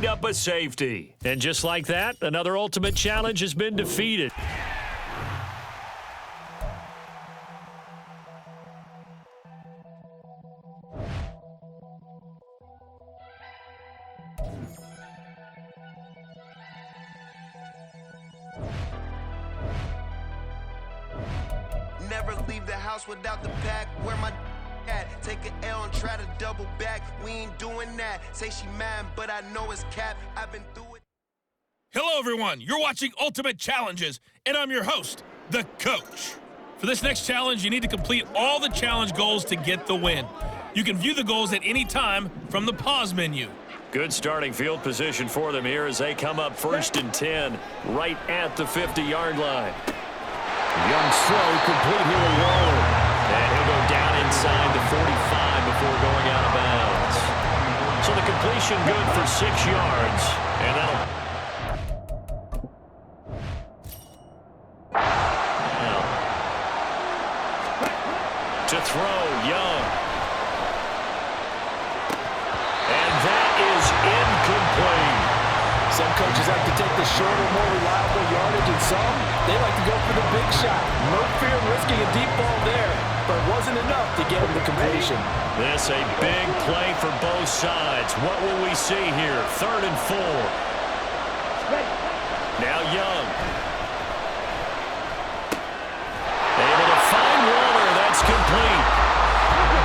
up a safety. And just like that, another ultimate challenge has been defeated. Never leave the house without the pack. Where my at? Take an L and try to double back. We ain't doing that. Say she mad, but I know it's cap. I've been through it. Hello, everyone. You're watching Ultimate Challenges, and I'm your host, the Coach. For this next challenge, you need to complete all the challenge goals to get the win. You can view the goals at any time from the pause menu. Good starting field position for them here as they come up 1st and 10, right at the 50-yard line. Young's throw complete here to Waller. And he'll go down inside the 45 before going out of bounds. So the completion good for 6 yards. And that'll... Now, to throw, Young. And that is incomplete. Some coaches like to take the shorter, more reliable yardage, and some, they like to go for the big shot. No fear of risking a deep ball there, but it wasn't enough to get him the completion. This a big play for both sides. What will we see here? 3rd and 4. Now Young. Able to find Waller. That's complete.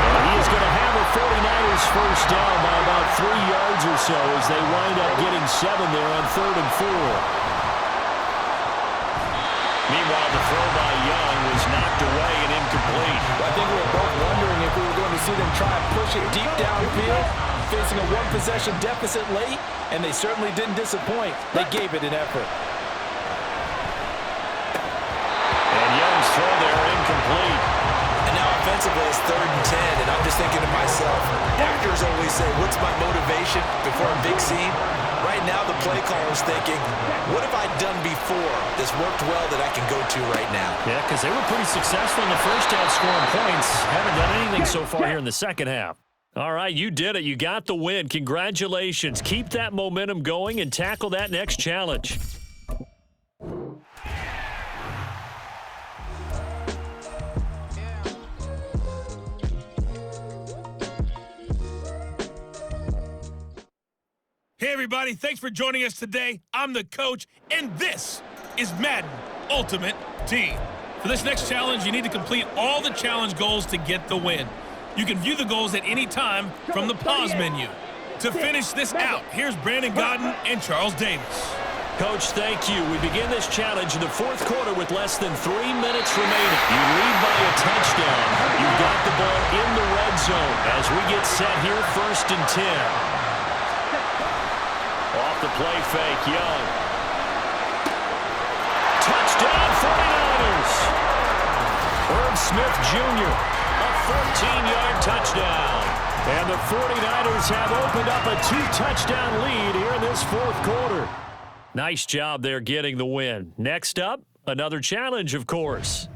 And he is going to have a 49ers first down by about 3 yards or so as they wind up getting 7 there on 3rd and 4. Meanwhile, the throw by Young was knocked away and incomplete. Well, I think we were both wondering if we were going to see them try and push it deep downfield, facing a one-possession deficit late, and they certainly didn't disappoint. They gave it an effort. And Young's throw there incomplete. And now offensively it's 3rd and 10, and I'm just thinking to myself, actors always say, what's my motivation before a big scene? Right now the play caller's thinking, what have I done before that's worked well that I can go to right now? Yeah, because they were pretty successful in the first half scoring points. Haven't done anything so far here in the second half. All right, you did it. You got the win. Congratulations. Keep that momentum going and tackle that next challenge. Hey, everybody. Thanks for joining us today. I'm the Coach, and this is Madden Ultimate Team. For this next challenge, you need to complete all the challenge goals to get the win. You can view the goals at any time from the pause menu. To finish this out, here's Brandon Godden and Charles Davis. Coach, thank you. We begin this challenge in the 4th quarter with less than 3 minutes remaining. You lead by a touchdown. You've got the ball in the red zone as we get set here 1st and 10. Off the play fake, Young. Touchdown 49ers! Herb Smith Jr., a 14-yard touchdown. And the 49ers have opened up a 2-touchdown lead here in this 4th quarter. Nice job there getting the win. Next up, another challenge, of course.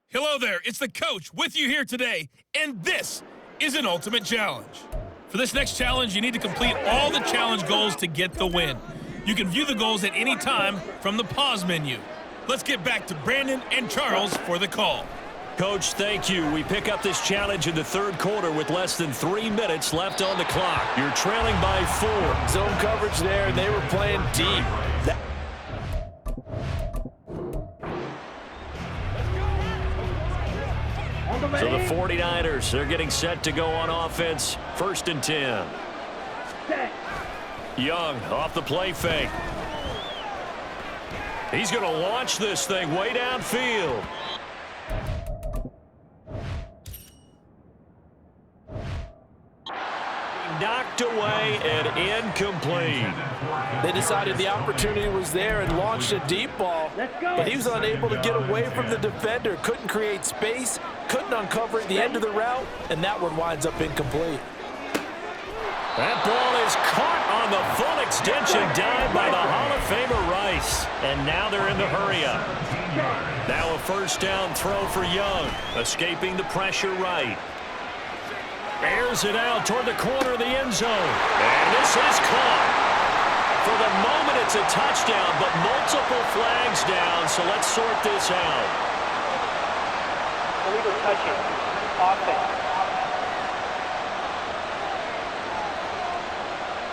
Hello there, it's the Coach with you here today, and this is an Ultimate Challenge. For this next challenge, you need to complete all the challenge goals to get the win. You can view the goals at any time from the pause menu. Let's get back to Brandon and Charles for the call. Coach, thank you. We pick up this challenge in the 3rd quarter with less than 3 minutes left on the clock. You're trailing by 4. Zone coverage there, and they were playing deep. So the 49ers, they're getting set to go on offense. 1st and 10. Young off the play fake. He's going to launch this thing way downfield. Knocked away and incomplete. They decided the opportunity was there and launched a deep ball, but he was unable to get away from the defender, couldn't create space, couldn't uncover at the end of the route, and that one winds up incomplete. That ball is caught on the full Stitch and dive by the Hall of Famer Rice. And now they're in the hurry-up. Now a first down throw for Young. Escaping the pressure right. Airs it out toward the corner of the end zone. And this is caught. For the moment, it's a touchdown, but multiple flags down, so let's sort this out. Illegal touching. Offense.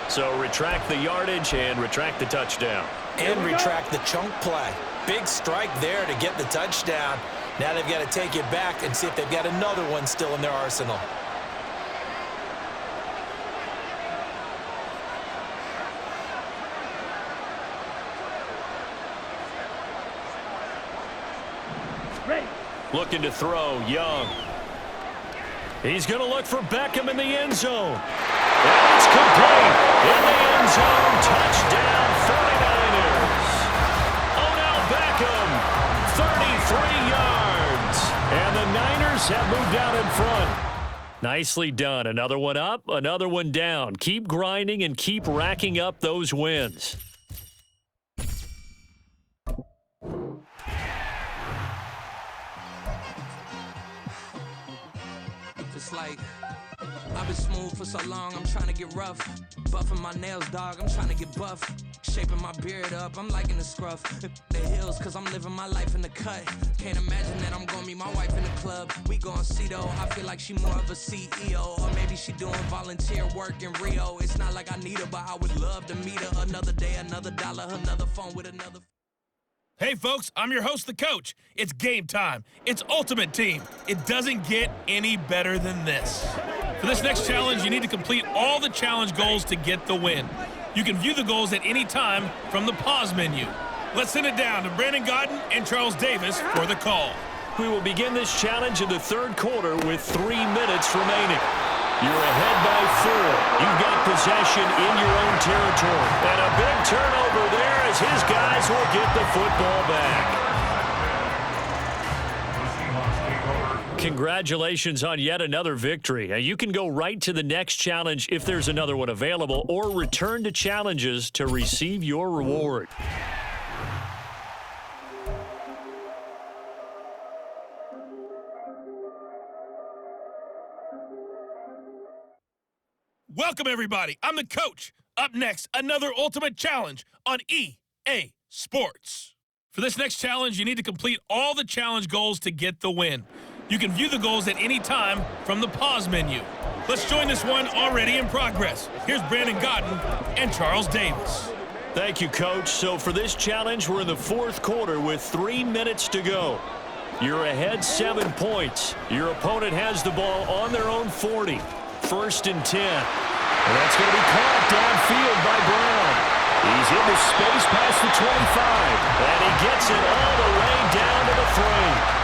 So retract the yardage and retract the touchdown. And retract the chunk play. Big strike there to get the touchdown. Now they've got to take it back and see if they've got another one still in their arsenal. Looking to throw, Young. He's going to look for Beckham in the end zone. And it's complete. In the end zone, touchdown 49ers. Odell Beckham, 33 yards. And the Niners have moved out in front. Nicely done. Another one up, another one down. Keep grinding and keep racking up those wins. It's like I've been smooth for so long, I'm trying to get rough. Buffing my nails, dog, I'm trying to get buff. Shaping my beard up, I'm liking the scruff. The hills, cause I'm living my life in the cut. Can't imagine that I'm gonna meet my wife in the club. We gon' see though, I feel like she more of a CEO. Or maybe she doing volunteer work in Rio. It's not like I need her, but I would love to meet her. Another day, another dollar, another phone with another. Hey, folks, I'm your host, the coach. It's game time. It's Ultimate Team. It doesn't get any better than this. For this next challenge, you need to complete all the challenge goals to get the win. You can view the goals at any time from the pause menu. Let's send it down to Brandon Gaudin and Charles Davis for the call. We will begin this challenge in the third quarter with 3 minutes remaining. You're ahead by 4. You've got possession in your own territory. And a big turnover there as his guys will get the football back. Congratulations on yet another victory. Now, you can go right to the next challenge if there's another one available, or return to challenges to receive your reward. Welcome, everybody. I'm the coach. Up next, another Ultimate Challenge on EA Sports. For this next challenge, you need to complete all the challenge goals to get the win. You can view the goals at any time from the pause menu. Let's join this one already in progress. Here's Brandon Gaudin and Charles Davis. Thank you, Coach. So for this challenge, we're in the fourth quarter with 3 minutes to go. You're ahead 7 points. Your opponent has the ball on their own 40. First and 10. And that's going to be caught downfield by Brown. He's into space past the 25. And he gets it all the way down to the 3.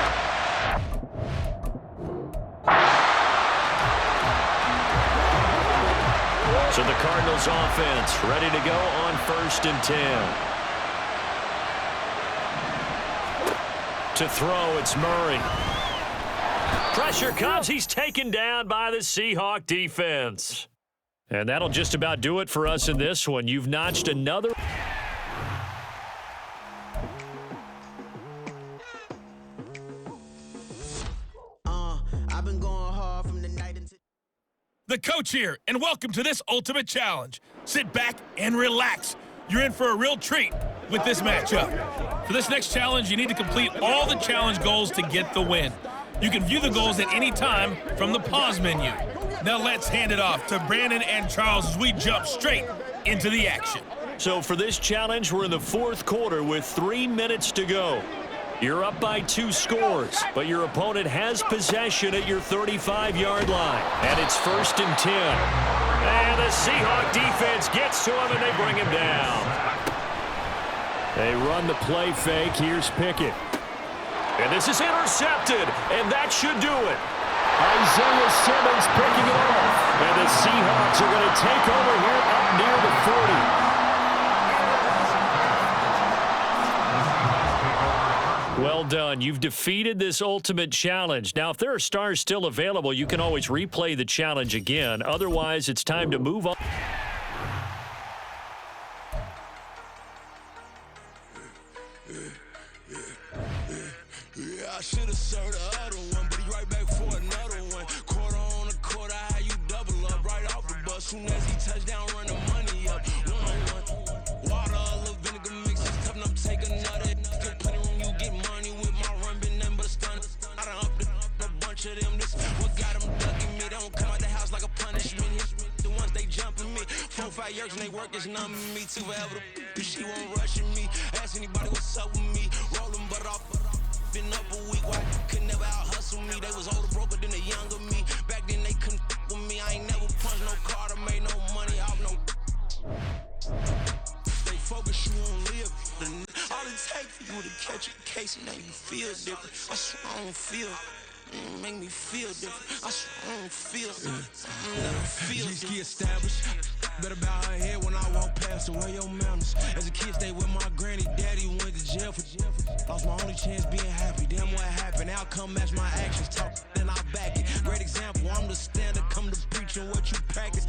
So the Cardinals offense ready to go on first and 10. To throw, it's Murray. Pressure comes. He's taken down by the Seahawk defense. And that'll just about do it for us in this one. You've notched another. I've been going hard from the night until. The coach here, and welcome to this Ultimate Challenge. Sit back and relax. You're in for a real treat with this matchup. For this next challenge, you need to complete all the challenge goals to get the win. You can view the goals at any time from the pause menu. Now let's hand it off to Brandon and Charles as we jump straight into the action. So for this challenge, we're in the fourth quarter with 3 minutes to go. You're up by 2 scores, but your opponent has possession at your 35-yard line. And it's first and 10. And the Seahawk defense gets to him, and they bring him down. They run the play fake. Here's Pickett. And this is intercepted, and that should do it. Isaiah Simmons picking it off. And the Seahawks are going to take over here up near the 40. Well done. You've defeated this ultimate challenge. Now, if there are stars still available, you can always replay the challenge again. Otherwise, it's time to move on. I should've served the other one, but he right back for another one. Quarter on a quarter, how you double up right off the bus. Soon as he touch down, run the money up. 1-on-1. Water, a little vinegar mix, it's tough enough to take another. Get plenty room, you get money with my run, been nothing but a stun. I done up a bunch of them. This what got them ducking me. They don't come out the house like a punishment. The ones they jumping me. 4-5 years and they work is numbing me. Too forever. She won't rushing me. Ask anybody what's up with me. Rolling butt off. Been up a week, why could never out hustle me? They was older, broker than the younger me. Back then they couldn't with me. I ain't never punched no card or made no money off no. Stay focused, you won't live. All it takes for you to catch a case and then you feel different. I swear I don't feel. Make me feel different. I swear I don't feel. Never feel different. Established. Better bow her head when I walk past her. Where your manners? As a kid, stay with my granny. Daddy went to jail for lost my only chance being happy. Damn, what happened? Outcome match my actions. Talk, then I'll back it. Great example. I'm the standard. Come to preaching what you practice.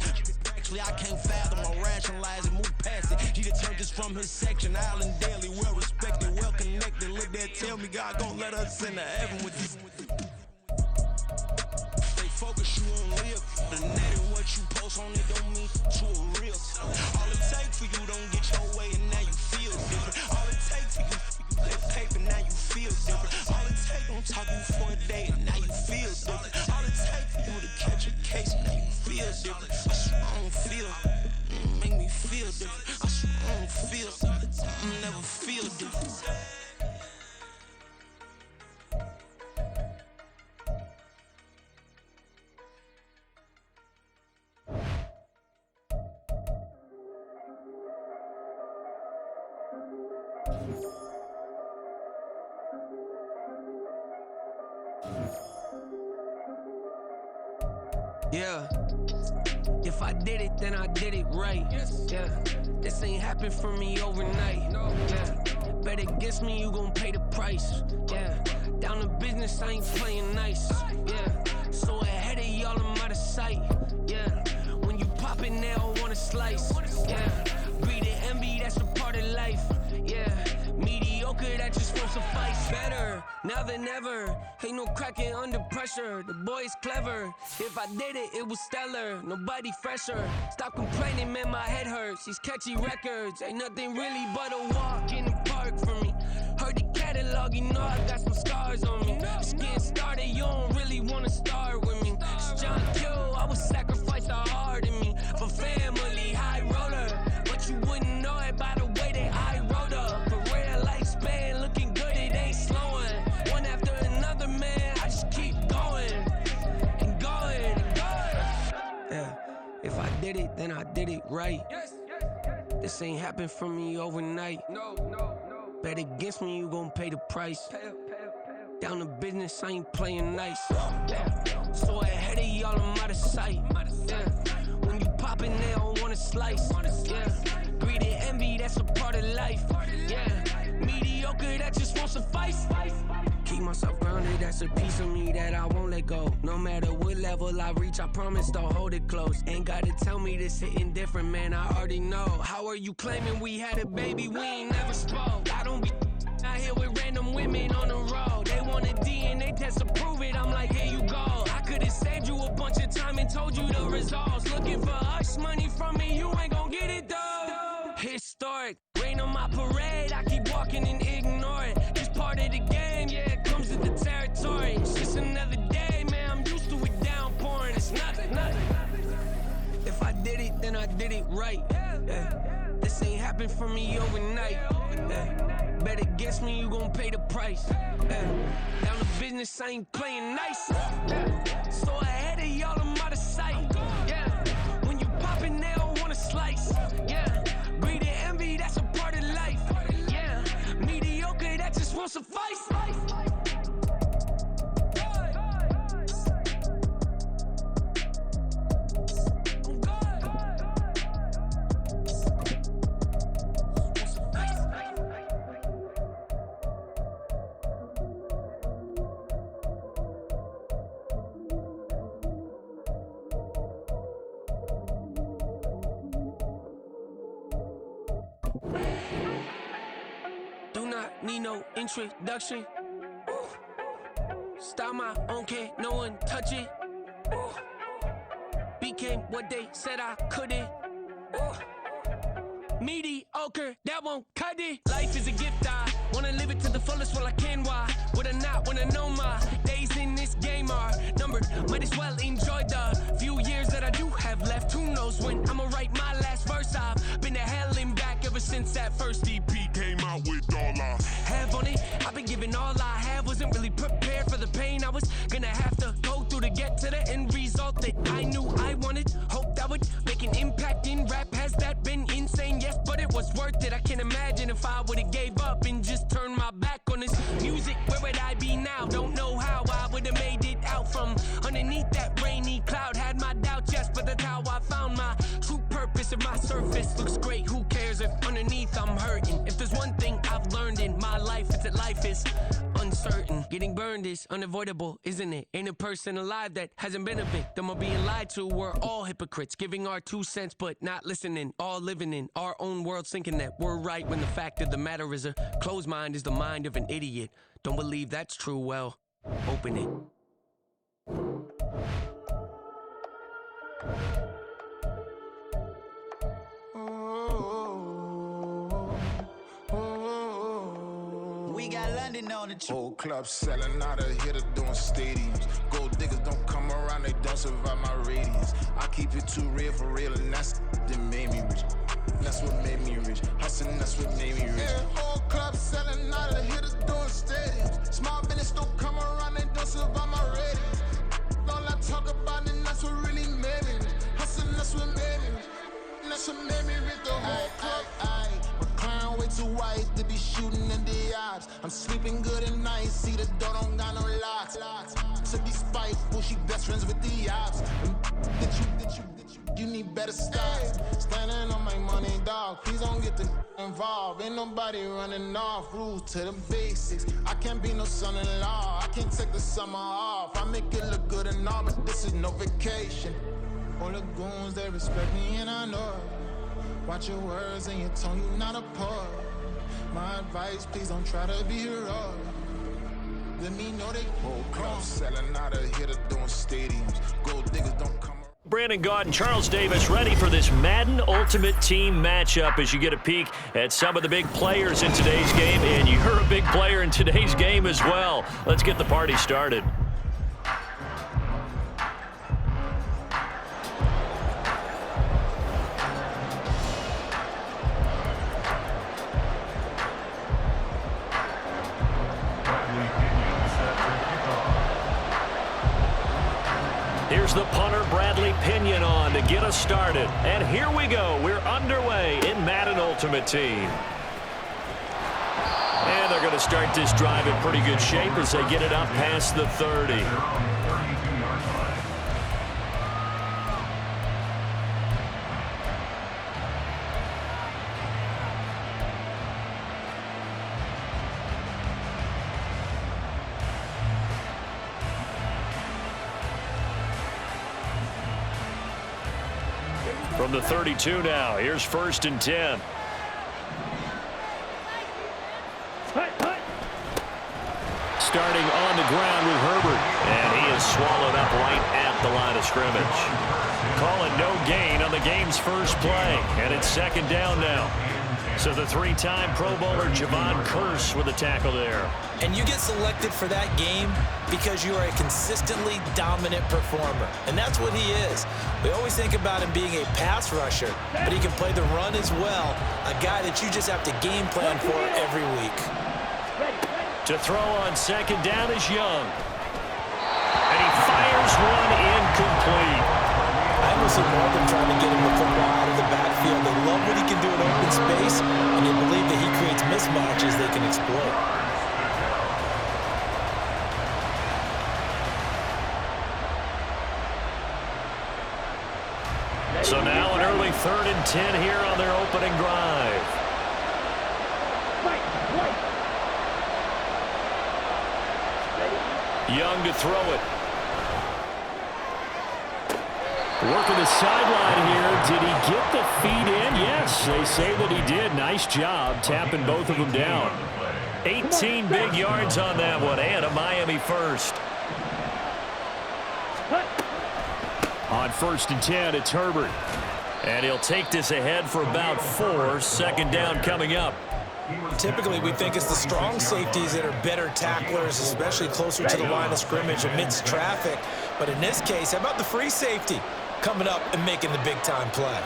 Actually, I can't fathom or rationalize it. Move past it. He determined this from his section. Island daily, well respected, well connected. Look there, tell me God gon' let us into heaven with this. Focus, you won't live. The net and what you post on it don't mean to a real. All it takes for you don't get your way and now you feel different. All it takes for you get paper, now you feel different. All it takes, don't talk you for a day and now you feel different. All it takes for you to catch a case and now you feel different. I swear I don't feel. Make me feel different. I swear I don't feel. Never feel different. Yeah, if I did it, then I did it right. Yeah, this ain't happened for me overnight. Yeah, bet against me, you gon' pay the price. Yeah, down to business, I ain't playing nice. Yeah, so ahead of y'all, I'm out of sight. Yeah, when you poppin', they all wanna slice. Yeah, greed and envy, that's a part of life. Yeah, mediocre, that just won't suffice. Better now than ever. Ain't no cracking under pressure. The boy's clever. If I did it, it was stellar. Nobody fresher. Stop complaining, man, my head hurts. These catchy records ain't nothing really but a walk in the park for me. Heard the catalog, you know I got some scars on me. Just getting started, you don't really wanna start with me. It's John Q, I would sacrifice the heart in me for family, high roller. But you wouldn't know it by the way that I wrote up. A real lifespan, looking good, it ain't slowing. One after another, man, I just keep going and going and going. Yeah, if I did it, then I did it right. This ain't happened for me overnight. Bet against me, you gon' pay the price. Down to business, I ain't playing nice. Yeah. So ahead of y'all, I'm out of sight. Yeah. When you poppin', they don't wanna slice. Yeah. Greed and envy, that's a part of life. Yeah. Mediocre, that just won't suffice. Keep myself grounded, that's a piece of me that I won't let go. No matter what level I reach, I promise to hold it close. Ain't gotta tell me this hitting different, man, I already know. How are you claiming we had a baby, we ain't never spoke? I don't be out here with random women on the road. They want a DNA test to prove it, I'm like, here you go. I could've saved you a bunch of time and told you the results. Looking for hush money from me, you ain't gon' get it though. Historic, rain on my parade, I keep walking and ignore it. Just part of the game, yeah, it comes with the territory. It's just another day, man, I'm used to it downpouring. It's nothing. If I did it, then I did it right. Yeah. This ain't happened for me overnight. Yeah. Bet against me, you gon' pay the price. Yeah. Down to business, I ain't playing nice. Yeah. So ahead of y'all, I'm out of sight. Yeah. When you poppin', they don't wanna slice. Yeah. Greed and envy, that's a part of life. Yeah. Mediocre, that just won't suffice. Do not need no introduction. Style my own, can't no one touch it. Ooh. Became what they said I couldn't. Ooh. Mediocre, that won't cut it. Life is a gift, I wanna live it to the fullest while I can. Why would I not wanna know my days in this game are numbered? Might as well enjoy the few years that I do have left. Who knows when I'ma write my last verse? I've been to hell and back ever since that first EP came out with all I have on it. I've been giving all I have, wasn't really prepared for the pain I was gonna have to go through to get to the end result that I knew I wanted. Hoped I would make an impact in rap. Has that been insane? Yes, but it was worth it. I can't imagine if I would've gave up and just turned my back on this music. Where would I be now? Don't know how I would've made it out from underneath that rainy cloud. Had my doubts, yes, but that's how I found my true purpose. If my surface looks great, who cares if underneath I'm hurting? If there's one thing I've learned in my life, it's that life is uncertain. Getting burned is unavoidable, isn't it? Ain't a person alive that hasn't been a victim of being lied to. We're all hypocrites, giving our 2 cents but not listening. All living in our own world, thinking that we're right when the fact of the matter is a closed mind is the mind of an idiot. Don't believe that's true? Well, open it. We got London on the trip. Whole club selling out of hitter doing stadiums. Gold diggers don't come around, they don't survive my radius. I keep it too real for real, and that's that made me rich. That's what made me rich. Hustling, that's what made me rich. Yeah, whole club selling out of hitters doing stadiums. Small business don't come around, they don't survive my radius. All I talk about, and that's what really made me rich. Hustling, that's what made me rich. And that's what made me rich. The whole club. My crown way too white to be shooting in the eyes. I'm sleeping good at night, see the door don't got no locks. To be spiteful, she best friends with the ops. You need better styles. Standing on my money, dog. Please don't get the involved. Ain't nobody running off. Rules to the basics. I can't be no son-in-law. I can't take the summer off. I make it look good and all, but this is no vacation. All the goons, they respect me and I know it. Watch your words and your tone, you not a poet. My advice, please don't try to be heroic. Let me know they whole club selling out of hitter doing stadiums. Gold diggers don't come. Brandon Gaud and Charles Davis ready for this Madden Ultimate Team matchup as you get a peek at some of the big players in today's game, and you're a big player in today's game as well. Let's get the party started. Here's the punter, Bradley Pinion, on to get us started. And here we go. We're underway in Madden Ultimate Team. And they're going to start this drive in pretty good shape as they get it up past the 30. From the 32 now, here's 1st and 10. Starting on the ground with Herbert, and he is swallowed up right at the line of scrimmage. Calling no gain on the game's first play, and it's 2nd down now. So the 3-time Pro Bowler Javon Curse with a tackle there. And you get selected for that game because you are a consistently dominant performer. And that's what he is. We always think about him being a pass rusher, but he can play the run as well. A guy that you just have to game plan for every week. To throw on 2nd down is Young. And he fires one incomplete. I almost love them trying to get him the football out of the backfield. They love what he can do in open space, and they believe that he creates mismatches they can exploit. So now an early 3rd and 10 here on their opening drive. Young to throw it. Working the sideline here. Did he get the feet in? Yes, they say that he did. Nice job tapping both of them down. 18 big yards on that one, and a Miami first. On 1st and 10, it's Herbert. And he'll take this ahead for about 4. Second down coming up. Typically, we think it's the strong safeties that are better tacklers, especially closer to the line of scrimmage amidst traffic. But in this case, how about the free safety coming up and making the big-time play?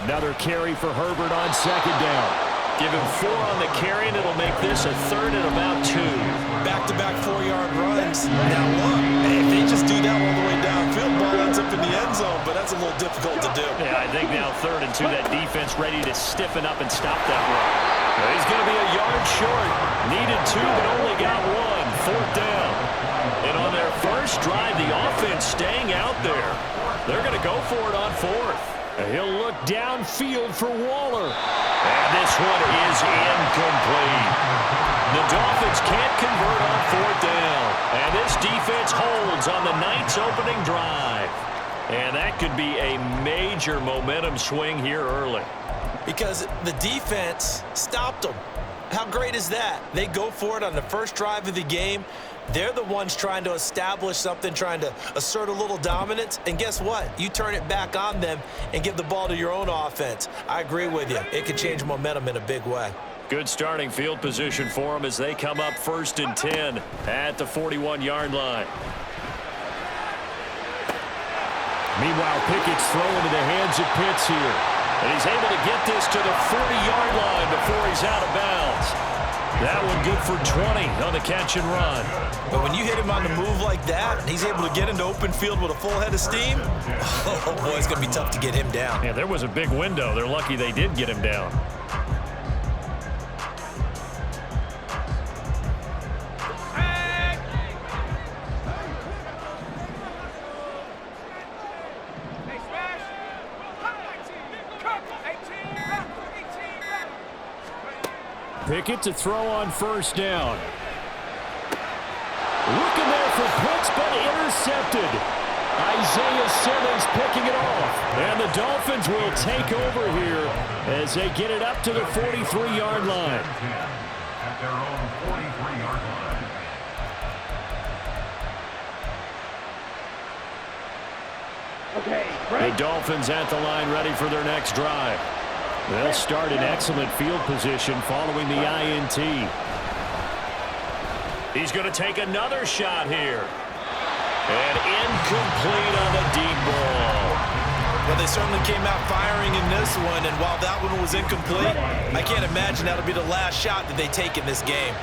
Another carry for Herbert on 2nd down. Give him 4 on the carry, and it'll make this a 3rd and about 2. Back-to-back 4-yard runs. Now look, if they just do that all the way downfield, ball ends up in the end zone, but that's a little difficult to do. Yeah, I think now 3rd and 2, that defense ready to stiffen up and stop that run. He's going to be a yard short. Needed 2, but only got 1. 4th down. And on their first drive, the offense staying out there. They're going to go for it on 4th. He'll look downfield for Waller. And this one is incomplete. The Dolphins can't convert on 4th down. And this defense holds on the Knights' opening drive. And that could be a major momentum swing here early. Because the defense stopped them. How great is that? They go for it on the first drive of the game. They're the ones trying to establish something, trying to assert a little dominance. And guess what? You turn it back on them and give the ball to your own offense. I agree with you. It can change momentum in a big way. Good starting field position for them as they come up 1st and 10 at the 41-yard line. Meanwhile, Pickett's thrown into the hands of Pitts here. And he's able to get this to the 40-yard line before he's out of bounds. That one good for 20 on the catch and run. But when you hit him on the move like that, and he's able to get into open field with a full head of steam, oh boy, it's going to be tough to get him down. Yeah, there was a big window. They're lucky they did get him down. Pickett to throw on 1st down. Looking there for Pitts, but intercepted. Isaiah Simmons picking it off. And the Dolphins will take over here as they get it up to the 43-yard line. At their own 43-yard line. The Dolphins at the line ready for their next drive. They'll start in excellent field position following the INT. He's going to take another shot here. And incomplete on the deep ball. Well, they certainly came out firing in this one, and while that one was incomplete, I can't imagine that'll be the last shot that they take in this game.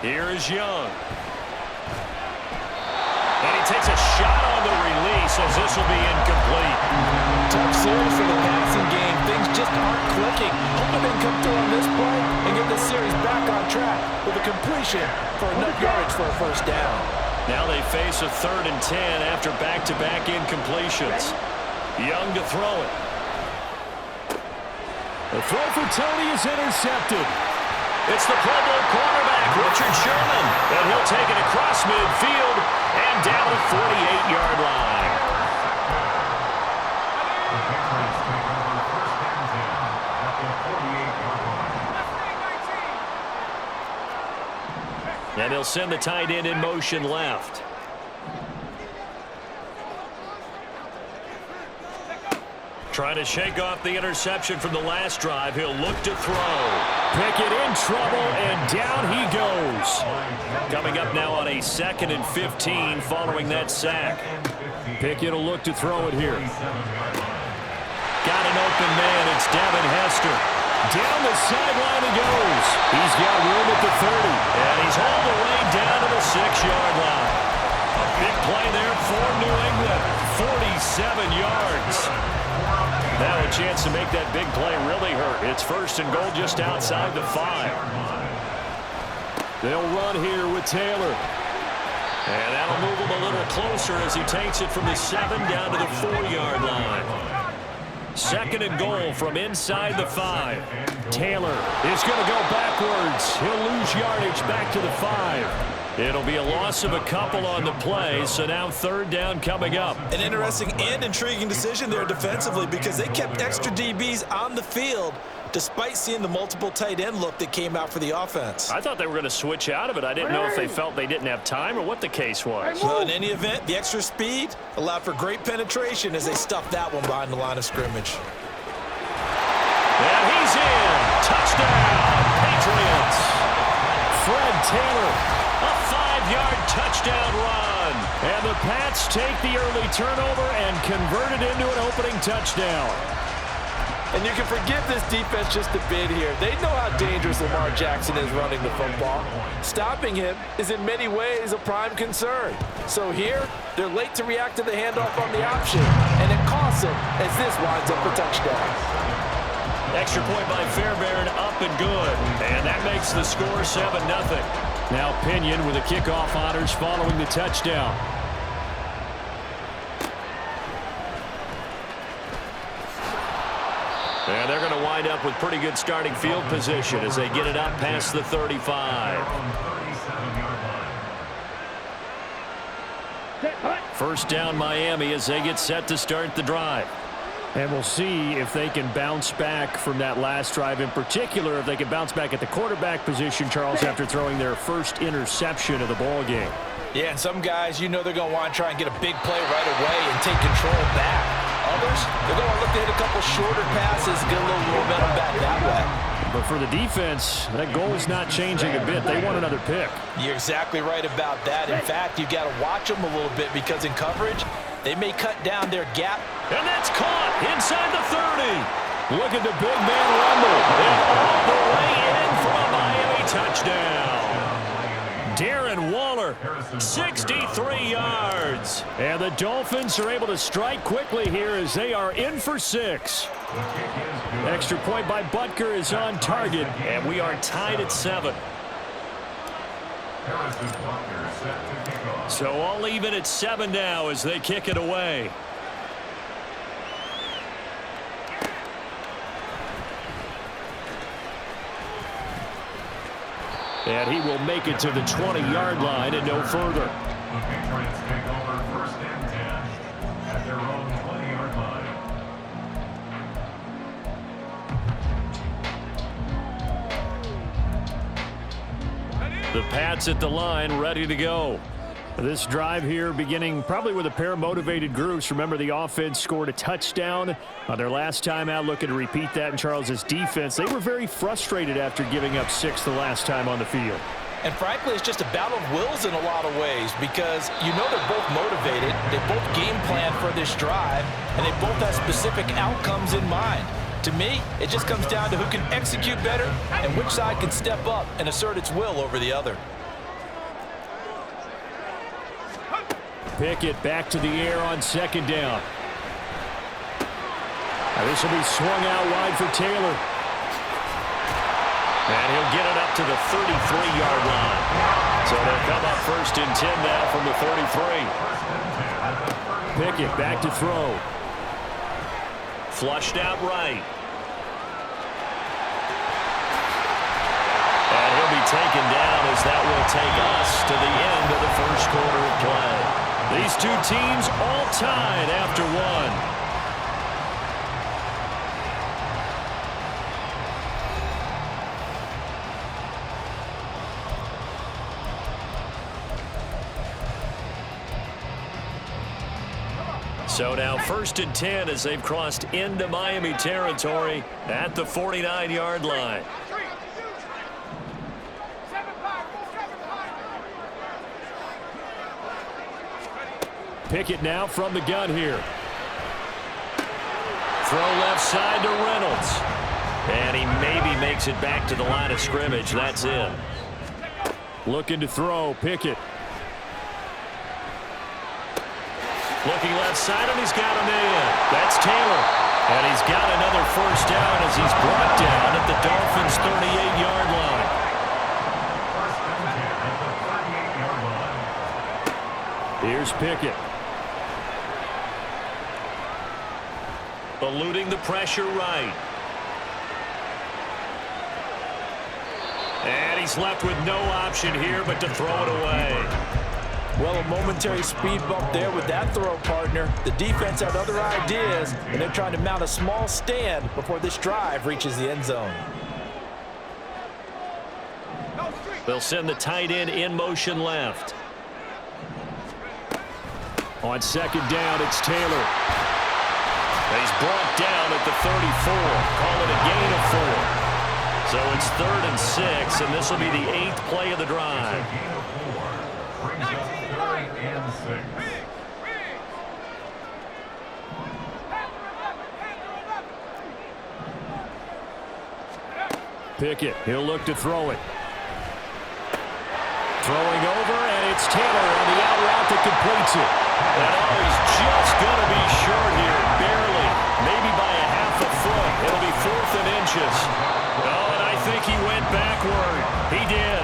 Here is Young. And he takes a shot on the release as this will be incomplete. Tough series for the passing game. Things just aren't clicking. Hoping they can come through on this play and get this series back on track with a completion for enough yardage for a 1st down. Now they face a 3rd and 10 after back-to-back incompletions. Young to throw it. The throw for Tony is intercepted. It's the Pro Bowl quarterback, Richard Sherman, and he'll take it across midfield and down the 48-yard line. And he'll send the tight end in motion left. Trying to shake off the interception from the last drive. He'll look to throw. Pickett in trouble, and down he goes. Coming up now on a 2nd and 15 following that sack. Pickett will look to throw it here. Got an open man. It's Devin Hester. Down the sideline he goes. He's got room at the 30. And he's all the way down to the 6-yard line. A big play there for New England. 47 yards. Now a chance to make that big play really hurt. It's 1st and goal just outside the 5. They'll run here with Taylor. And that'll move him a little closer as he takes it from the 7 down to the 4-yard line. 2nd and goal from inside the 5. Taylor is going to go backwards. He'll lose yardage back to the 5. It'll be a loss of a couple on the play, so now third down coming up. An interesting and intriguing decision there defensively because they kept extra DBs on the field despite seeing the multiple tight end look that came out for the offense. I thought they were going to switch out of it. I didn't know if they felt they didn't have time or what the case was. Well, in any event, the extra speed allowed for great penetration as they stuffed that one behind the line of scrimmage. And he's in. Touchdown, Patriots. Fred Taylor, a 5-yard touchdown run. And the Pats take the early turnover and convert it into an opening touchdown. And you can forgive this defense just a bit here. They know how dangerous Lamar Jackson is running the football. Stopping him is in many ways a prime concern. So here, they're late to react to the handoff on the option, and it costs them as this winds up a touchdown. Extra point by Fairbairn, up and good. And that makes the score 7-0. Now Pinion with the kickoff honors following the touchdown. And they're going to wind up with pretty good starting field position as they get it up past the 35. First down Miami as they get set to start the drive. And we'll see if they can bounce back from that last drive. In particular, if they can bounce back at the quarterback position, Charles, after throwing their first interception of the ball game. Yeah, and some guys, you know they're going to want to try and get a big play right away and take control back. Others, they're going to look to hit a couple shorter passes, get a little momentum back that way. But for the defense, that goal is not changing a bit. They want another pick. You're exactly right about that. In fact, you've got to watch them a little bit because in coverage, they may cut down their gap. And that's caught inside the 30. Look at the big man rumble. And all the way in for a Miami touchdown. Darren Waller, 63 yards. And the Dolphins are able to strike quickly here as they are in for 6. Extra point by Butker is on target, and we are tied at 7. So all even at 7 now as they kick it away. And he will make it to the 20-yard line and no further. The Patriots take over first and 10 at their own 20-yard line. The Pats at the line, ready to go. This drive here beginning probably with a pair of motivated groups. Remember, the offense scored a touchdown on their last time out. Looking to repeat that in Charles's defense. They were very frustrated after giving up 6 the last time on the field. And frankly, it's just a battle of wills in a lot of ways because you know they're both motivated. They both game plan for this drive, and they both have specific outcomes in mind. To me, it just comes down to who can execute better and which side can step up and assert its will over the other. Pickett back to the air on second down. Now this will be swung out wide for Taylor. And he'll get it up to the 33-yard line. So they'll come up first and 10 now from the 33. Pickett back to throw. Flushed out right. And he'll be taken down as that will take us to the end of the first quarter of play. These two teams all tied after one. So now first and 10 as they've crossed into Miami territory at the 49-yard line. Pickett now from the gun here. Throw left side to Reynolds. And he maybe makes it back to the line of scrimmage. That's it. Looking to throw, Pickett. Looking left side, and he's got him in. That's Taylor. And he's got another first down as he's brought down at the Dolphins' 38-yard line. Here's Pickett. Eluding the pressure right. And And he's left with no option here but to throw it away. Well, a momentary speed bump there with that throw, partner. The defense had other ideas, and they're trying to mount a small stand before this drive reaches the end zone. They'll send the tight end in motion left. On second down, it's Taylor. He's brought down at the 34. Call it a gain of 4. So it's 3rd and 6, and this will be the 8th play of the drive. Pickett, he'll look to throw it. Throwing over, and it's Taylor on the out route that completes it. And he's just going to be short here, barely, maybe by a half a foot. It'll be 4th and inches. Oh, and I think he went backward. He did.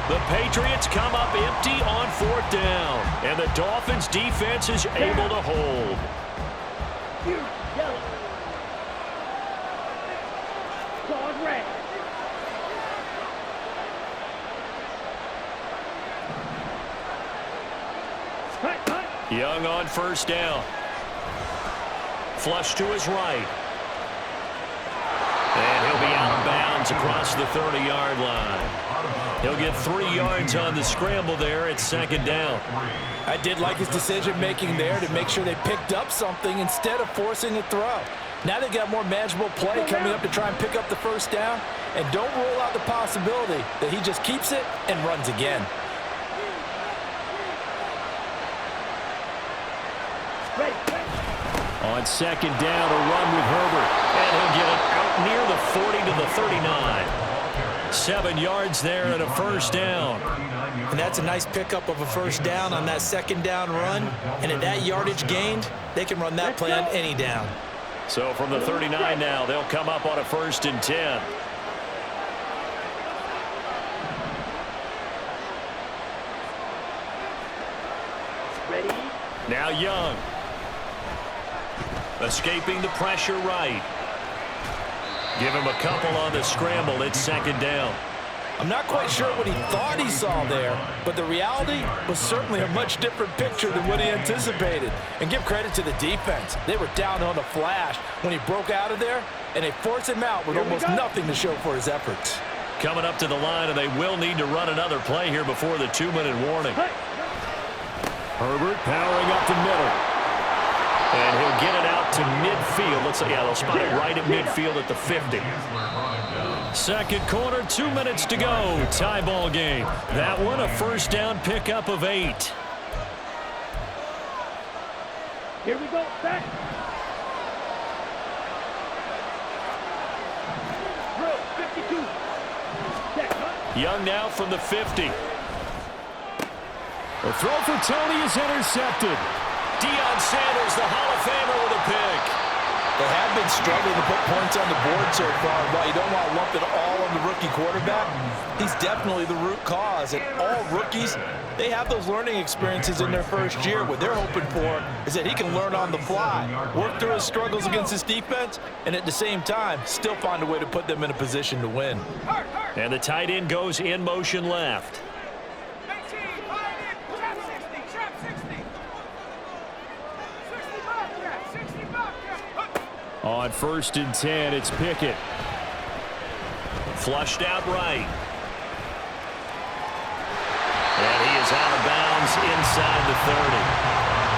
The Patriots come up empty on 4th down, and the Dolphins' defense is able to hold. Young on 1st down. Flush to his right. And he'll be out of bounds across the 30-yard line. He'll get 3 yards on the scramble there at 2nd down. I did like his decision-making there to make sure they picked up something instead of forcing a throw. Now they got more manageable play coming up to try and pick up the 1st down. And don't rule out the possibility that he just keeps it and runs again. On 2nd down, a run with Herbert. And he'll get it out near the 40 to the 39. 7 yards there and a 1st down. And that's a nice pickup of a 1st down on that 2nd down run. And at that yardage gained, they can run that play on any down. So from the 39 now, they'll come up on a 1st and 10. Now Young. Escaping the pressure right. Give him a couple on the scramble. It's 2nd down. I'm not quite sure what he thought he saw there, but the reality was certainly a much different picture than what he anticipated. And give credit to the defense. They were down on a flash when he broke out of there, and they forced him out with almost nothing to show for his efforts. Coming up to the line, and they will need to run another play here before the 2-minute warning. Herbert powering up the middle. And he'll get it out to midfield. Let's say, yeah, they'll spot it right at midfield at the 50. 2nd quarter, 2 minutes to go. Tie ball game. That one, a 1st down pickup of 8. Here we go, back. Drill, 52. Young now from the 50. The throw for Tony is intercepted. Deion Sanders, the Hall of Famer, with a pick. They have been struggling to put points on the board so far. While you don't want to lump it all on the rookie quarterback, he's definitely the root cause. And all rookies, they have those learning experiences in their first year. What they're hoping for is that he can learn on the fly, work through his struggles against his defense, and at the same time, still find a way to put them in a position to win. And the tight end goes in motion left. On 1st and 10, it's Pickett. Flushed out right. And he is out of bounds inside the 30.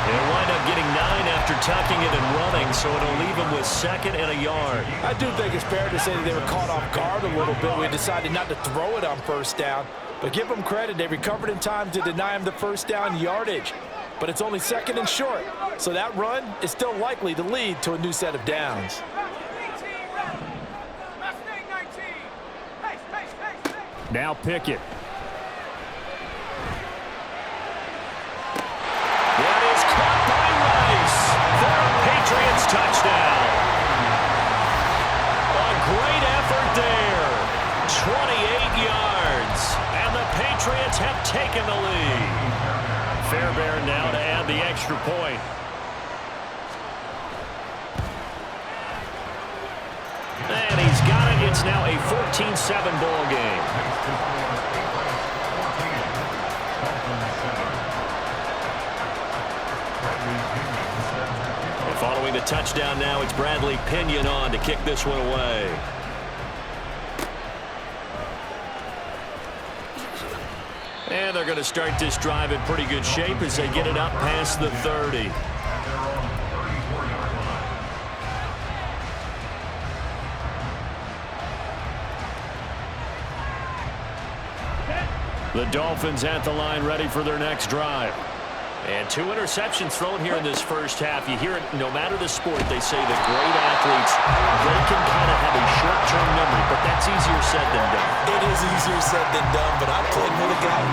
He'll wind up getting 9 after tucking it and running, so it'll leave him with 2nd and a yard. I do think it's fair to say that they were caught off guard a little bit. We decided not to throw it on 1st down. But give them credit. They recovered in time to deny him the 1st down yardage. But it's only 2nd and short. So that run is still likely to lead to a new set of downs. Now Pickett. That is caught by Rice for a Patriots touchdown. A great effort there. 28 yards. And the Patriots have taken the lead. Fairbairn now to add the extra point. And he's got it It's now a 14-7 ball game. And following the touchdown now, it's Bradley Pinion on to kick this one away. And they're going to start this drive in pretty good shape as they get it up past the 30. The Dolphins at the line ready for their next drive. And 2 interceptions thrown here in this first half. You hear it no matter the sport. They say that great athletes, they can kind of have a short-term memory, but that's easier said than done. It is easier said than done, but I played with a guy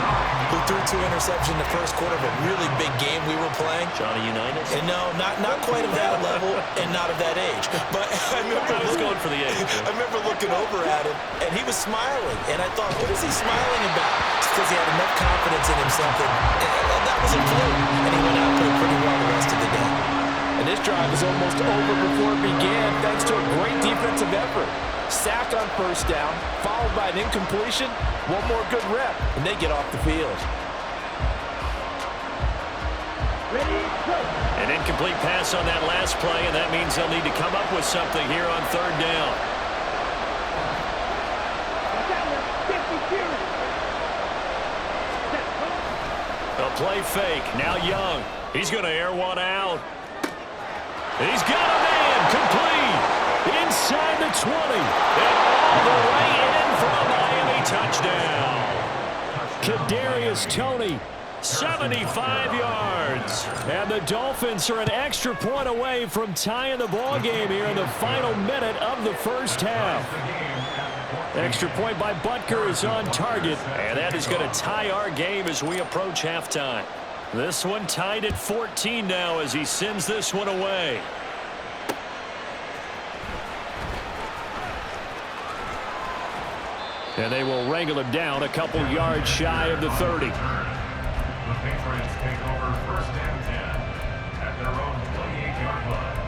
who threw 2 interceptions in the first quarter of a really big game we were playing. Johnny Unitas? And no, not quite of that level and not of that age. But I was going for the age. I remember looking over at him, and he was smiling. And I thought, what is he smiling about? It's because he had enough confidence in himself that was a fluke. And he went out and played pretty well the rest of the day. And this drive is almost over before it began thanks to a great defensive effort. Sack on first down, followed by an incompletion, one more good rep, and they get off the field. An incomplete pass on that last play, and that means they'll need to come up with something here on third down. A play fake. Now Young. He's going to air one out. He's got a man. Complete. Inside the 20. And all the way in for a Miami touchdown. Kadarius Toney, 75 yards. And the Dolphins are an extra point away from tying the ball game here in the final minute of the first half. Extra point by Butker is on target, and that is going to tie our game as we approach halftime. This one tied at 14 now as he sends this one away. And they will wrangle him down a couple yards shy of the 30. The Patriots take over first and 10 at their own 28-yard line.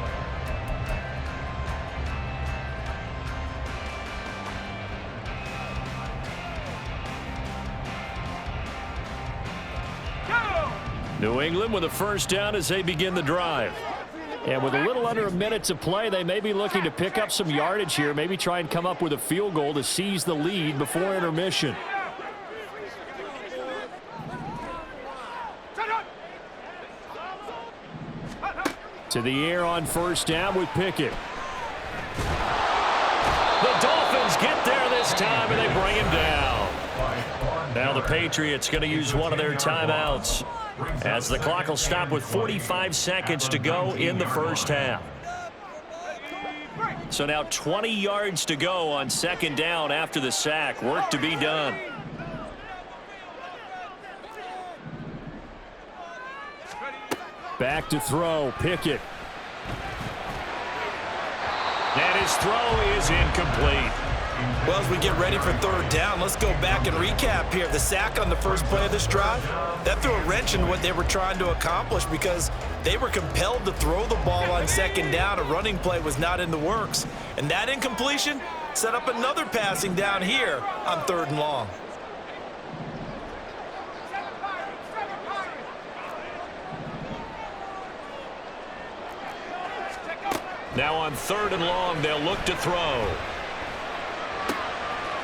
New England with a first down as they begin the drive. And with a little under a minute to play, they may be looking to pick up some yardage here, maybe try and come up with a field goal to seize the lead before intermission. To the air on first down with Pickett. The Dolphins get there this time, and they bring him down. Now the Patriots going to use one of their timeouts, as the clock will stop with 45 seconds to go in the first half. So now 20 yards to go on second down after the sack. Work to be done. Back to throw, Pickett. And his throw is incomplete. Well, as we get ready for third down, let's go back and recap here. The sack on the first play of this drive, that threw a wrench in what they were trying to accomplish because they were compelled to throw the ball on second down. A running play was not in the works. And that incompletion set up another passing down here on third and long. Now on third and long, they'll look to throw.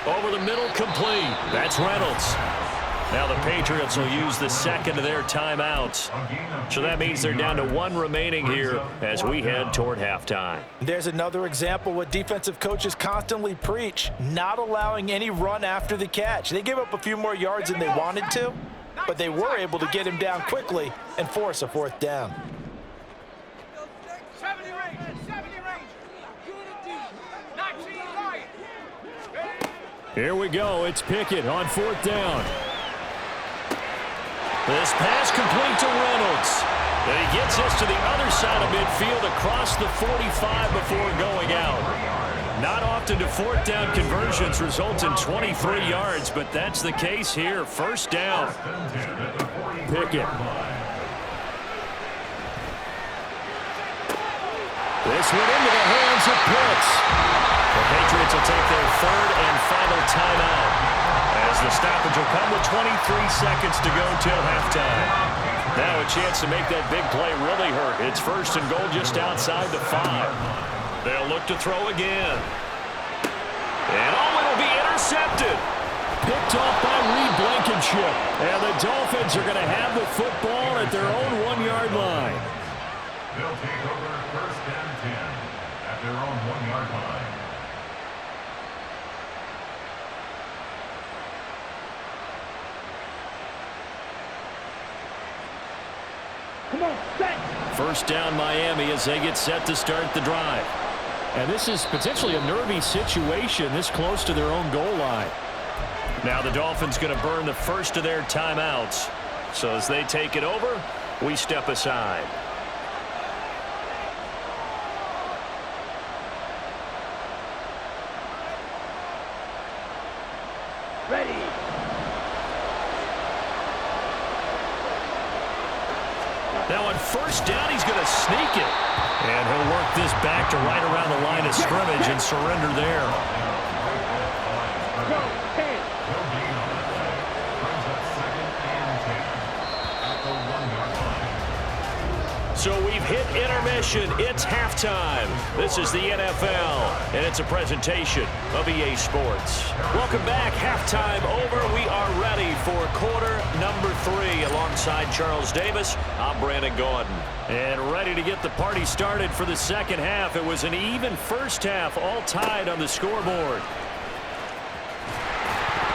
Over the middle, complete. That's Reynolds. Now the Patriots will use the second of their timeouts. So that means they're down to one remaining here as we head toward halftime. There's another example what defensive coaches constantly preach, not allowing any run after the catch. They gave up a few more yards than they wanted to, but they were able to get him down quickly and force a fourth down. Here we go. It's Pickett on fourth down. This pass complete to Reynolds. And he gets us to the other side of midfield across the 45 before going out. Not often do fourth down conversions result in 23 yards, but that's the case here. First down. Pickett. This went into the hands of Pitts. The Patriots will take their third and final timeout, as the stoppage will come with 23 seconds to go till halftime. Now a chance to make that big play really hurt. It's first and goal just outside the 5. They'll look to throw again. And it'll be intercepted. Picked off by Reed Blankenship. And the Dolphins are going to have the football at their own 1-yard line. They'll take over first and 10 at their own 1-yard line. Come on, set. First down Miami as they get set to start the drive. And this is potentially a nervy situation this close to their own goal line. Now the Dolphins going to burn the first of their timeouts. So as they take it over, we step aside. Ready. Now on first down, he's going to sneak it. And he'll work this back to right around the line of scrimmage and surrender there. Go, 10. So we've hit intermission. It's halftime. This is the NFL, and it's a presentation of EA Sports. Welcome back. Halftime over. We are ready for quarter number 3. Alongside Charles Davis, I'm Brandon Gordon. And ready to get the party started for the second half. It was an even first half, all tied on the scoreboard.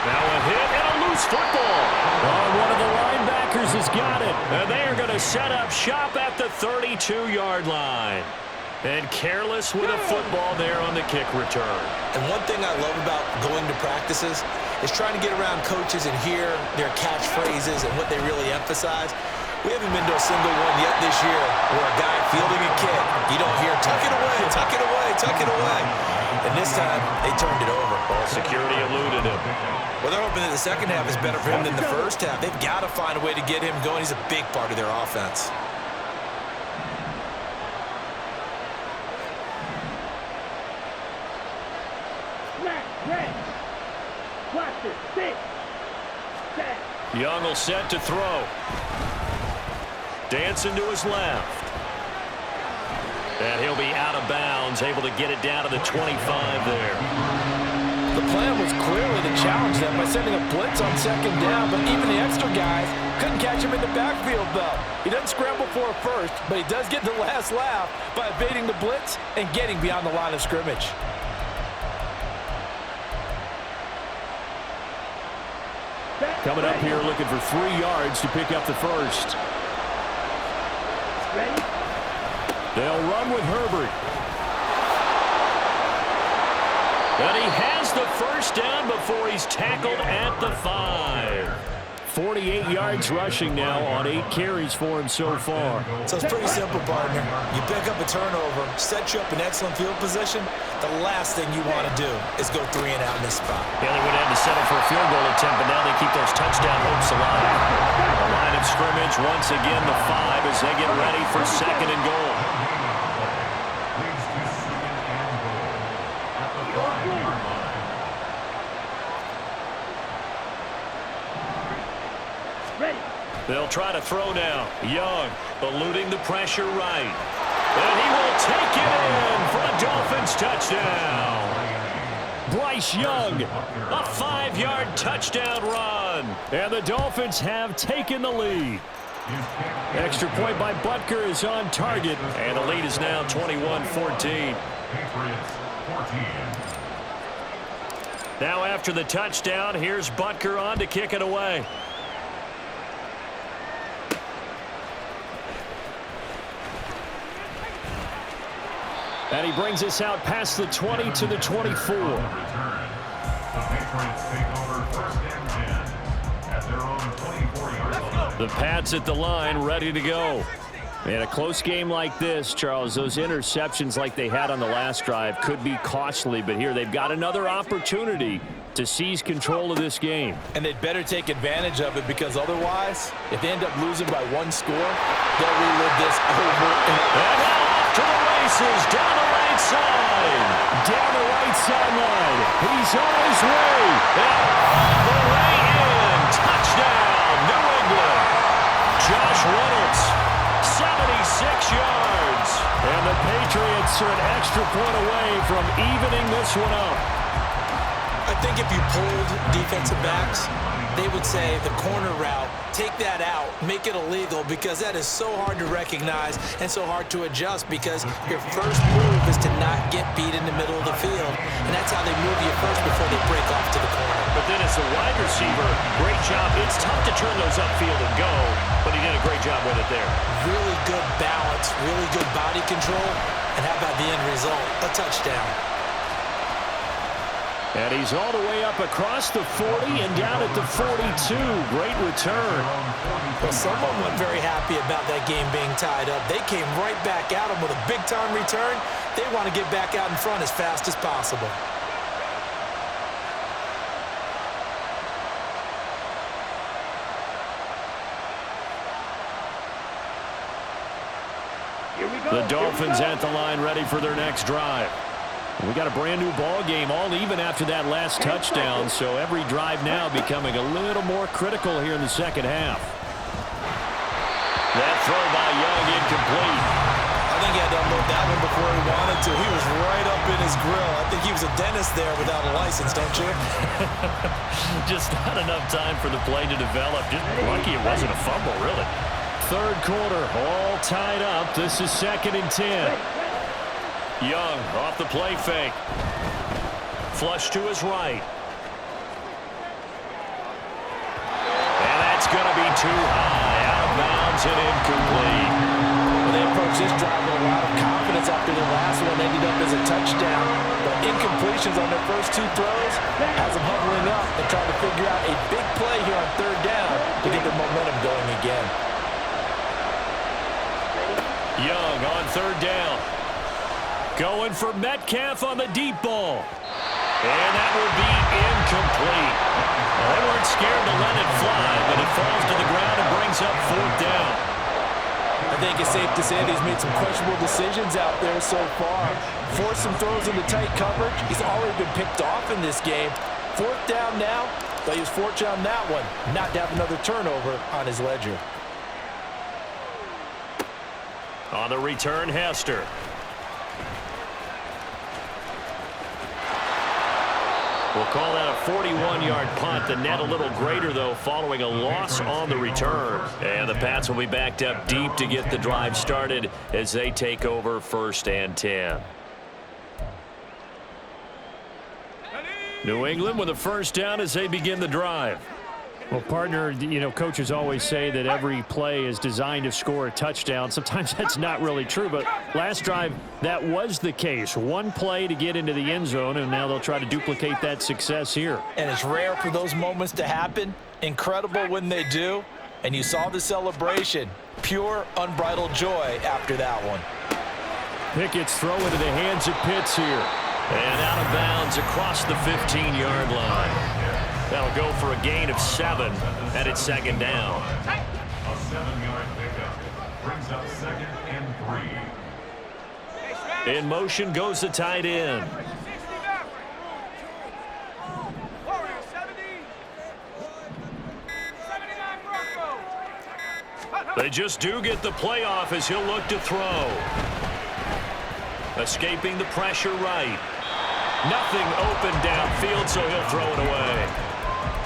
Now a hit and a loose football. Oh, one of the linebackers has got it. And they are going to set up shop at the 32-yard line. And careless with a football there on the kick return. And one thing I love about going to practices is trying to get around coaches and hear their catchphrases and what they really emphasize. We haven't been to a single one yet this year where a guy fielding a kick, you don't hear, tuck it away, tuck it away, tuck it away. And this time, they turned it over. Ball security eluded him. Well, they're hoping that the second half is better for him than the first half. They've got to find a way to get him going. He's a big part of their offense. Young will set to throw. Dancing to his left. And he'll be out of bounds, able to get it down to the 25 there. The plan was clearly to challenge them by sending a blitz on second down, but even the extra guys couldn't catch him in the backfield, though. He doesn't scramble for a first, but he does get the last laugh by evading the blitz and getting beyond the line of scrimmage. Coming up here looking for 3 yards to pick up the first. Ready? They'll run with Herbert. And he has the first down before he's tackled at the 5. 48 yards rushing now on 8 carries for him so far. So it's pretty simple, partner. You pick up a turnover, set you up in excellent field position. The last thing you want to do is go 3 and out in this spot. Yeah, they would have to settle for a field goal attempt, but now they keep those touchdown hopes alive. The line of scrimmage, once again, the 5 as they get ready for second and goal. They'll try to throw now. Young eluding the pressure right. And he will take it in for a Dolphins touchdown. Bryce Young, a 5-yard touchdown run. And the Dolphins have taken the lead. Extra point by Butker is on target. And the lead is now 21-14. Now after the touchdown, here's Butker on to kick it away. And he brings us out past the 20 to the 24. The Pats at the line, ready to go. In a close game like this, Charles, those interceptions like they had on the last drive could be costly, but here they've got another opportunity to seize control of this game. And they'd better take advantage of it, because otherwise, if they end up losing by 1 score, they'll relive this over and off to the races down the right right side. Down the right sideline. He's on his way. And all the way in. Touchdown, New England. Josh Reynolds, 76 yards. And the Patriots are an extra point away from evening this one up. I think if you pulled defensive backs, they would say the corner route, take that out, make it illegal, because that is so hard to recognize and so hard to adjust, because your first move is to not get beat in the middle of the field, and that's how they move you first before they break off to the corner. But then as a wide receiver, great job. It's tough to turn those upfield and go, but he did a great job with it there. Really good balance, really good body control, and how about the end result? A touchdown. And he's all the way up across the 40 and down at the 42. Great return. Well, someone wasn't very happy about that game being tied up. They came right back at him with a big-time return. They want to get back out in front as fast as possible. The Dolphins at the line, ready for their next drive. We got a brand new ball game, all even after that last touchdown, so every drive now becoming a little more critical here in the second half. That throw by Young incomplete. I think he had to unload that one before he wanted to. He was right up in his grill. I think he was a dentist there without a license, don't you? Just not enough time for the play to develop. Just lucky it wasn't a fumble, really. Third quarter, all tied up. This is 2nd and 10. Young off the play fake. Flush to his right. And that's going to be too high. Out of bounds and incomplete. Well, they approached this drive with a lot of confidence after their last one ended up as a touchdown. But incompletions on their first two throws has them huddling up and trying to figure out a big play here on third down to get their momentum going again. Young on third down. Going for Metcalf on the deep ball. And that will be incomplete. Well, they weren't scared to let it fly, but it falls to the ground and brings up fourth down. I think it's safe to say that he's made some questionable decisions out there so far. Forced some throws into tight coverage. He's already been picked off in this game. Fourth down now, but he was fortunate on that one not to have another turnover on his ledger. On the return, Hester. We'll call that a 41-yard punt. The net a little greater, though, following a loss on the return. And the Pats will be backed up deep to get the drive started as they take over 1st and 10. New England with a first down as they begin the drive. Well, partner, you know, coaches always say that every play is designed to score a touchdown. Sometimes that's not really true, but last drive, that was the case. One play to get into the end zone, and now they'll try to duplicate that success here. And it's rare for those moments to happen. Incredible when they do. And you saw the celebration. Pure, unbridled joy after that one. Pickett's throw into the hands of Pitts here. And out of bounds across the 15-yard line. That'll go for a gain of 7, and it's 2nd down. A 7-yard pickup brings up 2nd and 3. In motion goes the tight end. They just do get the play off as he'll look to throw. Escaping the pressure right. Nothing open downfield, so he'll throw it away.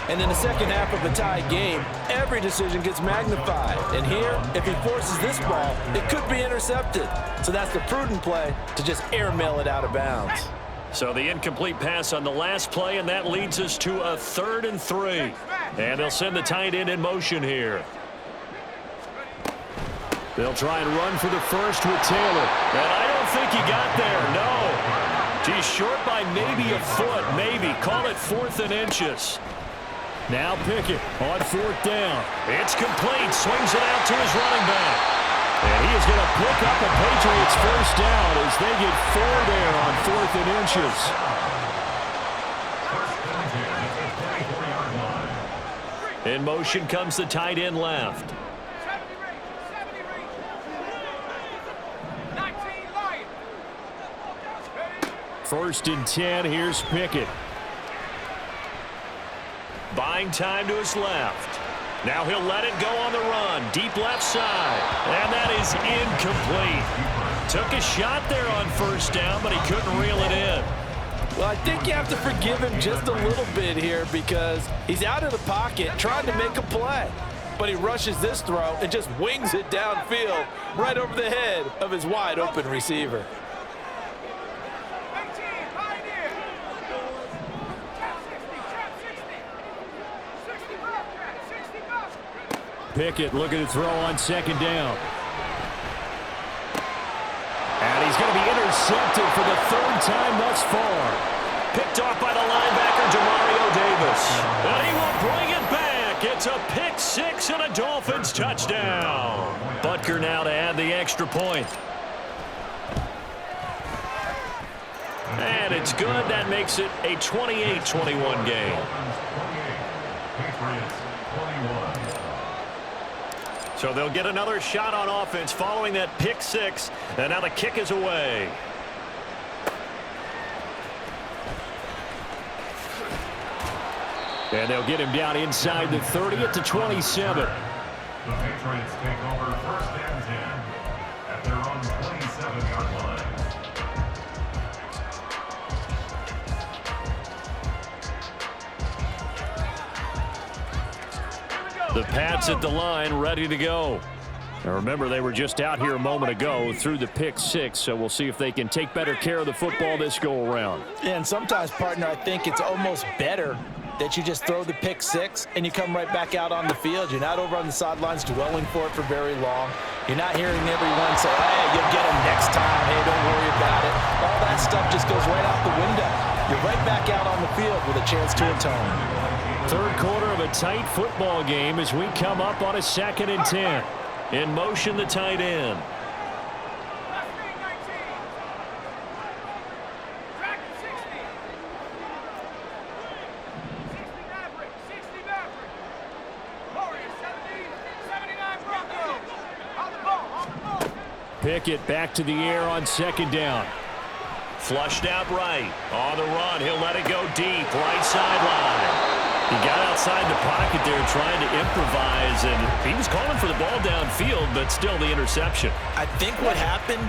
And in the second half of a tied game, every decision gets magnified. And here, if he forces this ball, it could be intercepted. So that's the prudent play to just airmail it out of bounds. So the incomplete pass on the last play, and that leads us to a 3rd and 3. And they'll send the tight end in motion here. They'll try and run for the first with Taylor. And I don't think he got there, no. He's short by maybe a foot, maybe. Call it 4th and inches. Now Pickett on 4th down. It's complete. Swings it out to his running back. And he is going to pick up a Patriots first down as they get 4 there on 4th and inches. In motion comes the tight end left. 1st and 10. Here's Pickett. Buying time to his left. Now he'll let it go on the run. Deep left side. And that is incomplete. Took a shot there on 1st down, but he couldn't reel it in. Well, I think you have to forgive him just a little bit here because he's out of the pocket trying to make a play. But he rushes this throw and just wings it downfield right over the head of his wide-open receiver. Pickett looking to throw on 2nd down. And he's going to be intercepted for the 3rd time thus far. Picked off by the linebacker, Demario Davis. And he will bring it back. It's a pick 6 and a Dolphins touchdown. Butker now to add the extra point. And it's good. That makes it a 28-21 game. So they'll get another shot on offense following that pick 6. And now the kick is away. And they'll get him down inside the 30 at the 27. The Patriots take over 1st and 10 at their own 27-yard line. The Pats at the line, ready to go. Now remember, they were just out here a moment ago through the pick 6, so we'll see if they can take better care of the football this go-around. Yeah, and sometimes, partner, I think it's almost better that you just throw the pick 6 and you come right back out on the field. You're not over on the sidelines dwelling for it for very long. You're not hearing everyone say, hey, you'll get him next time. Hey, don't worry about it. All that stuff just goes right out the window. You're right back out on the field with a chance to atone. 3rd quarter of a tight football game as we come up on a 2nd and 10. In motion, the tight end. Pickett back to the air on 2nd down. Flushed out right. On the run, he'll let it go deep. Right sideline. He got outside the pocket there trying to improvise, and he was calling for the ball downfield, but still the interception. I think what happened,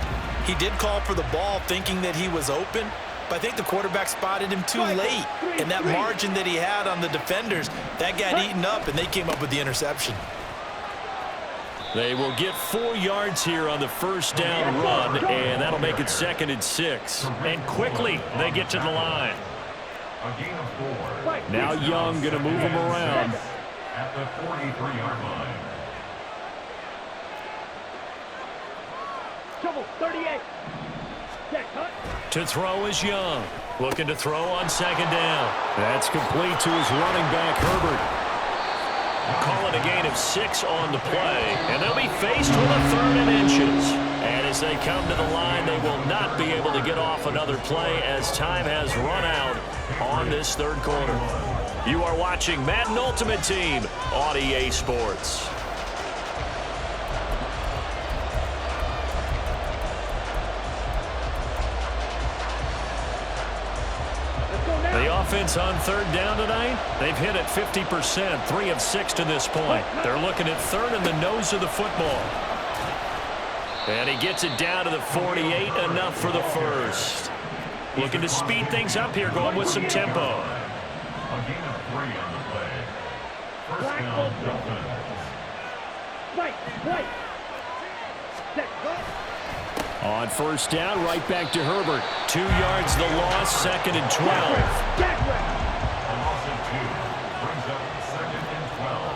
he did call for the ball thinking that he was open, but I think the quarterback spotted him too late. And that margin that he had on the defenders, that got eaten up, and they came up with the interception. They will get 4 yards here on the 1st down run, and that'll make it 2nd and 6. And quickly, they get to the line. Now Young going to move him around. At the 43-yard line. Trouble, 38. To throw is Young. Looking to throw on 2nd down. That's complete to his running back, Herbert. Call it a gain of 6 on the play, and they'll be faced with a 3rd and inches. And as they come to the line, they will not be able to get off another play as time has run out on this 3rd quarter. You are watching Madden Ultimate Team on EA Sports. The offense on 3rd down tonight, they've hit it 50%, 3 of 6 to this point. They're looking at 3rd in the nose of the football. And he gets it down to the 48, enough for the 1st. Looking to speed things up here, going with some tempo. A gain of 3 on the play. 1st down, Dolphins. Right. On 1st down, right back to Herbert. 2 yards the loss, 2nd and 12. A loss of 2 brings up 2nd and 12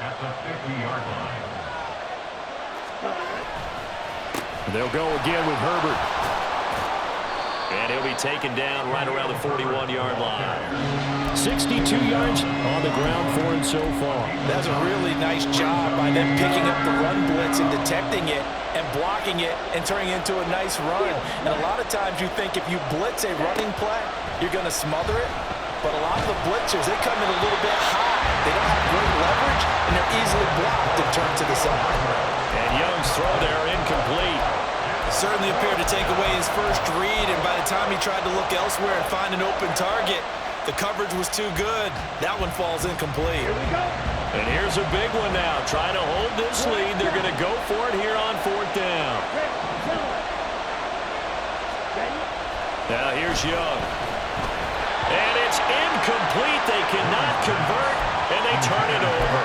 at the 50-yard line. They'll go again with Herbert. And he'll be taken down right around the 41-yard line. 62 yards on the ground for him so far. That's a really nice job by them picking up the run blitz and detecting it and blocking it and turning it into a nice run. And a lot of times you think if you blitz a running play, you're going to smother it. But a lot of the blitzers, they come in a little bit high. They don't have great leverage, and they're easily blocked and turned to the side. And Young's throw there incomplete. Certainly appeared to take away his first read, and by the time he tried to look elsewhere and find an open target, the coverage was too good. That one falls incomplete. Here we go. And here's a big one now. Trying to hold this lead. They're going to go for it here on 4th down. Now here's Young. And it's incomplete. They cannot convert, and they turn it over.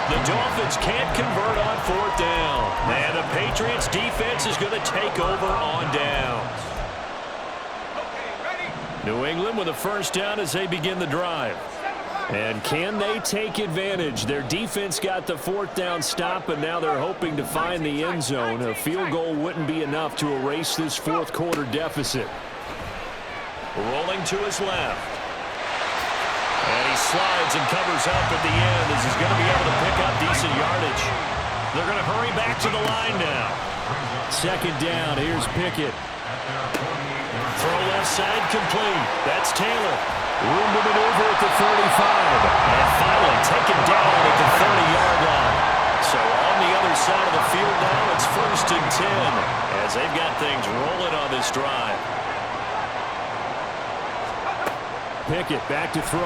The Dolphins can't convert on 4th down. And the Patriots defense is going to take over on downs. New England with a first down as they begin the drive. And can they take advantage? Their defense got the 4th down stop, and now they're hoping to find the end zone. A field goal wouldn't be enough to erase this 4th quarter deficit. Rolling to his left. And he slides and covers up at the end as he's going to be able to pick up decent yardage. They're going to hurry back to the line now. 2nd down. Here's Pickett. Throw left side complete. That's Taylor. Room to maneuver at the 35. And finally taken down at the 30-yard line. So on the other side of the field now, it's 1st and 10 as they've got things rolling on this drive. Pickett back to throw.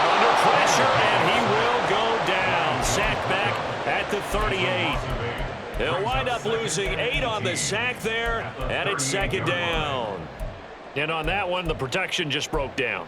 Under pressure, and he will go down. Sacked back at the 38. They'll wind up losing 8 on the sack there, and it's 2nd down. And on that one, the protection just broke down.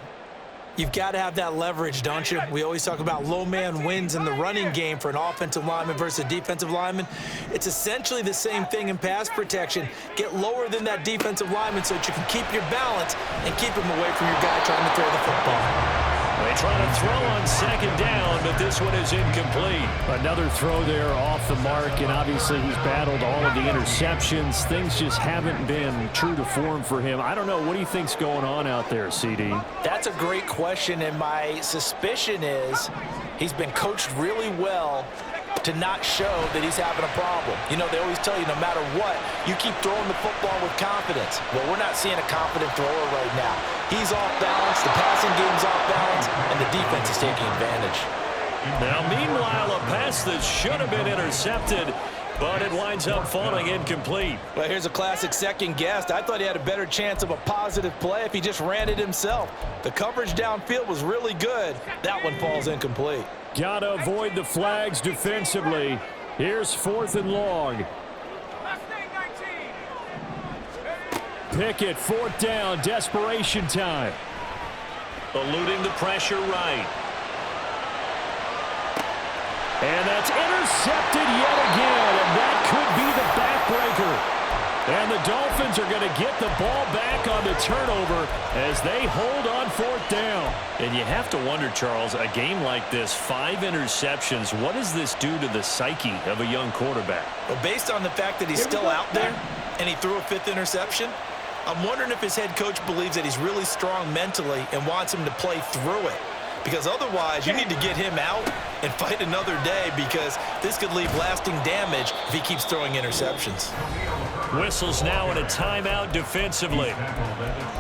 You've got to have that leverage, don't you? We always talk about low man wins in the running game for an offensive lineman versus a defensive lineman. It's essentially the same thing in pass protection. Get lower than that defensive lineman so that you can keep your balance and keep him away from your guy trying to throw the football. They try to throw on 2nd down, but this one is incomplete. Another throw there off the mark, and obviously he's battled all of the interceptions. Things just haven't been true to form for him. I don't know. What do you think's going on out there, CD? That's a great question, and my suspicion is he's been coached really well to not show that he's having a problem. You know, they always tell you no matter what, you keep throwing the football with confidence. Well, we're not seeing a confident thrower right now. He's off balance, the passing game's off balance, and the defense is taking advantage. Now, meanwhile, a pass that should have been intercepted, but it winds up falling incomplete. Well, here's a classic second guess. I thought he had a better chance of a positive play if he just ran it himself. The coverage downfield was really good. That one falls incomplete. Got to avoid the flags defensively. Here's 4th and long. Pickett, 4th down, desperation time. Eluding the pressure right. And that's intercepted yet again, and that could be the backbreaker. And the Dolphins are going to get the ball back on the turnover as they hold on 4th down. And you have to wonder, Charles, a game like this, 5 interceptions, what does this do to the psyche of a young quarterback? Well, based on the fact that he's still out there and he threw a 5th interception, I'm wondering if his head coach believes that he's really strong mentally and wants him to play through it. Because otherwise, you need to get him out and fight another day, because this could leave lasting damage if he keeps throwing interceptions. Whistles now in a timeout defensively.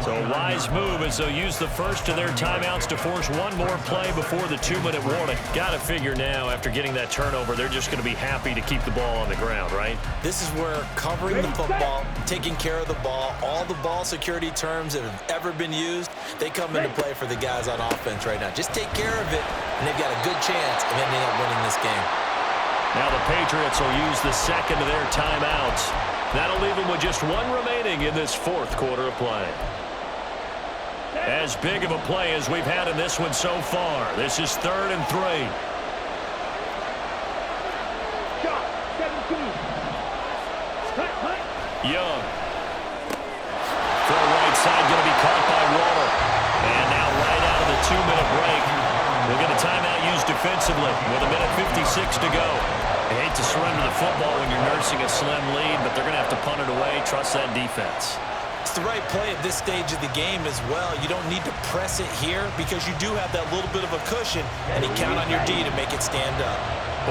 So a wise move as they'll use the first of their timeouts to force one more play before the 2-minute warning. Got to figure now, after getting that turnover, they're just going to be happy to keep the ball on the ground, right? This is where covering the football, taking care of the ball, all the ball security terms that have ever been used, they come into play for the guys on offense right now. Just take care of it, and they've got a good chance of ending up winning this game. Now the Patriots will use the second of their timeouts. That'll leave them with just one remaining in this 4th quarter of play. As big of a play as we've had in this one so far. This is 3rd and 3. Young. Throw right side, going to be caught by Waller. And now right out of the 2-minute break, we'll get a timeout used defensively with 1:56 to go. I hate to surrender the football when you're nursing a slim lead, but they're going to have to punt it away. Trust that defense. It's the right play at this stage of the game as well. You don't need to press it here because you do have that little bit of a cushion, and you count on your D to make it stand up.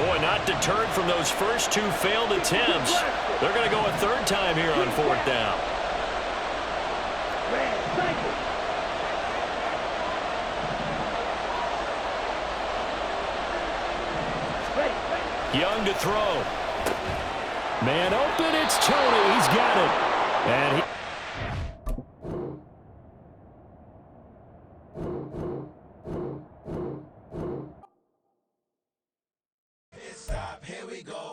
Boy, not deterred from those first 2 failed attempts. They're going to go a 3rd time here on 4th down. Young to throw. Man open, it's Tony. He's got it. And he